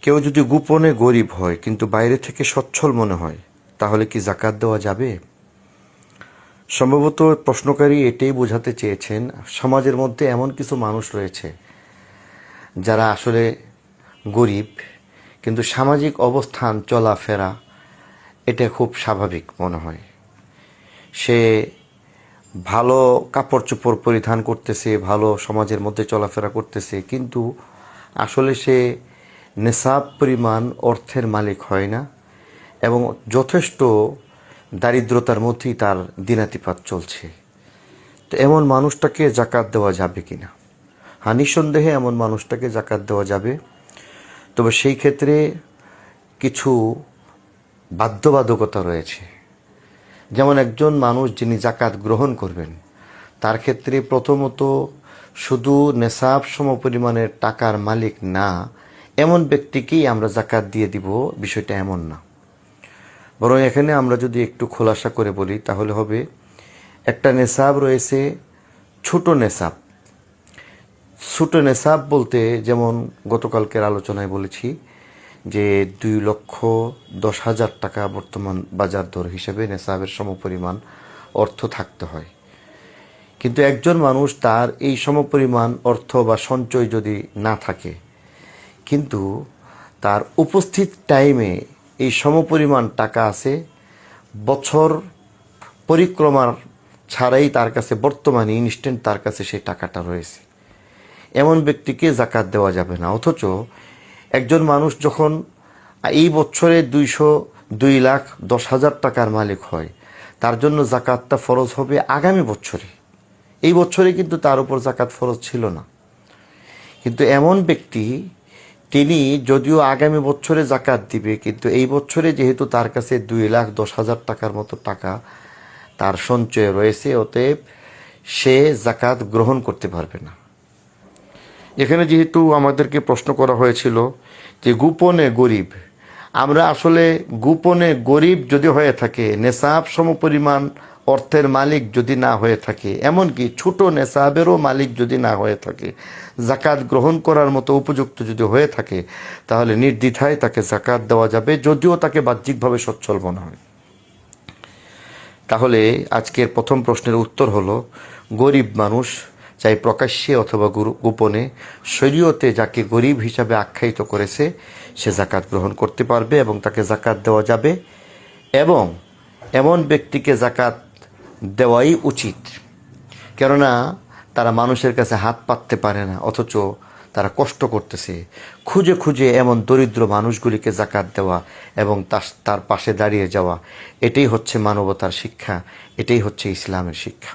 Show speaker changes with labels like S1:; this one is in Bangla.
S1: কেউ যদি গোপনে গরিব হয় কিন্তু বাইরে থেকে সচ্ছল মনে হয়, তাহলে কি জাকাত দেওয়া যাবে? সম্ভবত প্রশ্নকারী এটাই বোঝাতে চেয়েছেন, সমাজের মধ্যে এমন কিছু মানুষ রয়েছে যারা আসলে গরিব, কিন্তু সামাজিক অবস্থান চলাফেরা এটা খুব স্বাভাবিক মনে হয়। সে ভালো কাপড় চোপড় পরিধান করতেছে, ভালো সমাজের মধ্যে চলাফেরা করতেছে, কিন্তু আসলে সে নেশাব পরিমাণ অর্থের মালিক হয় না এবং যথেষ্ট দারিদ্রতার মধ্যেই তার দিনাতিপাত চলছে। তো এমন মানুষটাকে জাকাত দেওয়া যাবে কিনা? হ্যাঁ, নিঃসন্দেহে এমন মানুষটাকে জাকাত দেওয়া যাবে, তবে সেই ক্ষেত্রে কিছু বাধ্যবাধকতা রয়েছে। যেমন একজন মানুষ যিনি জাকাত গ্রহণ করবেন, তার ক্ষেত্রে প্রথমত শুধু নেশাব সমপরিমাণের টাকার মালিক না এমন ব্যক্তিকেই আমরা জাকাত দিয়ে দিব, বিষয়টা এমন না। বরং এখানে আমরা যদি একটু খোলাসা করে বলি তাহলে হবে, একটা নেশাব রয়েছে ছোট নেশাব। ছোট নেশাব বলতে যেমন গতকালকের আলোচনায় বলেছি যে 2,10,000 টাকা বর্তমান বাজার দর হিসেবে নেশাবের সমপরিমাণ অর্থ থাকতে হয়। কিন্তু একজন মানুষ তার এই সমপরিমাণ অর্থ বা সঞ্চয় যদি না থাকে, কিন্তু তার উপস্থিত টাইমে এই সমপরিমাণ টাকা আছে, বছর পরিক্রমার ছাড়াই তার কাছে বর্তমানে ইনস্ট্যান্ট তার কাছে সেই টাকাটা রয়েছে, এমন ব্যক্তিকে জাকাত দেওয়া যাবে না। অথচ একজন মানুষ যখন এই বছরে 2,10,000 টাকার মালিক হয়, তার জন্য জাকাতটা ফরজ হবে আগামী বছরে। এই বছরে কিন্তু তার উপর জাকাত ফরজ ছিল না। কিন্তু এমন ব্যক্তি, তিনি যদিও আগামী বছরে জাকাত দিবে, কিন্তু এই বছরে যেহেতু তার কাছে 2,10,000 টাকার মতো টাকা তার সঞ্চয়ে রয়েছে, অতএব সে জাকাত গ্রহণ করতে পারবে না। এখানে যেহেতু আমাদেরকে প্রশ্ন করা হয়েছিল যে গোপনে গরিব, আমরা আসলে গোপনে গরিব যদি হয়ে থাকে, নেশাব সমপরিমাণ অর্থের মালিক যদি না হয়ে থাকে, এমনকি ছোট নেশাবেরও মালিক যদি না হয়ে থাকে, জাকাত গ্রহণ করার মতো উপযুক্ত যদি হয়ে থাকে, তাহলে নির্দ্বিধায় তাকে জাকাত দেওয়া যাবে, যদিও তাকে বাহ্যিকভাবে সচ্ছল মনে হয়। তাহলে আজকের প্রথম প্রশ্নের উত্তর হলো, গরিব মানুষ চাই প্রকাশ্যে অথবা গোপনে শরীয়তে যাকে গরিব হিসাবে আখ্যায়িত করেছে সে জাকাত গ্রহণ করতে পারবে এবং তাকে জাকাত দেওয়া যাবে, এবং এমন ব্যক্তিকে জাকাত দেওয়াই উচিত। কেননা তারা মানুষের কাছে হাত পাততে পারে না, অথচ তারা কষ্ট করতেছে। খুঁজে খুঁজে এমন দরিদ্র মানুষগুলিকে জাকাত দেওয়া এবং তার পাশে দাঁড়িয়ে যাওয়া, এটাই হচ্ছে মানবতার শিক্ষা, এটাই হচ্ছে ইসলামের শিক্ষা।